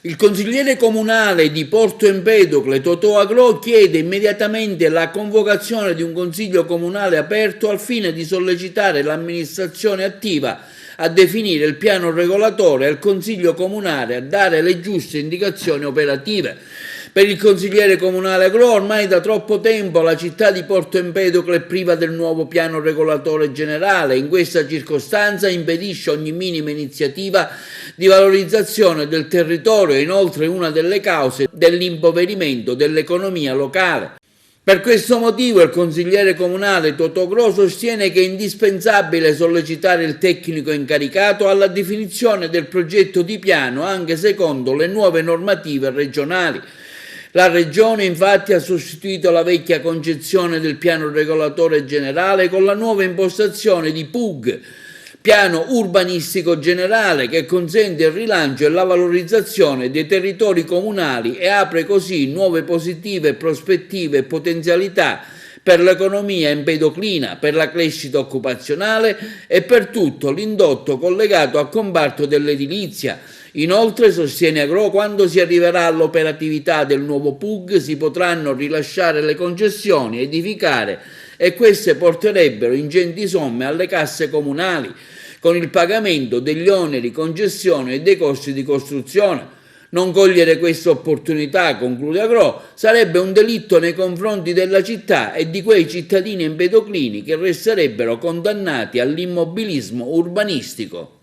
Il consigliere comunale di Porto Empedocle, Totò Agrò, chiede immediatamente la convocazione di un consiglio comunale aperto al fine di sollecitare l'amministrazione attiva a definire il piano regolatore e al consiglio comunale a dare le giuste indicazioni operative. Per il consigliere comunale Agrò ormai da troppo tempo la città di Porto Empedocle è priva del nuovo piano regolatore generale. In questa circostanza impedisce ogni minima iniziativa di valorizzazione del territorio e inoltre una delle cause dell'impoverimento dell'economia locale. Per questo motivo il consigliere comunale Totò Agrò sostiene che è indispensabile sollecitare il tecnico incaricato alla definizione del progetto di piano anche secondo le nuove normative regionali. La Regione infatti ha sostituito la vecchia concezione del piano regolatore generale con la nuova impostazione di PUG, piano urbanistico generale, che consente il rilancio e la valorizzazione dei territori comunali e apre così nuove positive prospettive e potenzialità per l'economia empedoclina, per la crescita occupazionale e per tutto l'indotto collegato al comparto dell'edilizia. Inoltre, sostiene Agrò, quando si arriverà all'operatività del nuovo PUG si potranno rilasciare le concessioni, edificare e queste porterebbero ingenti somme alle casse comunali con il pagamento degli oneri, concessione e dei costi di costruzione. Non cogliere questa opportunità, conclude Agrò, sarebbe un delitto nei confronti della città e di quei cittadini empedoclini che resterebbero condannati all'immobilismo urbanistico.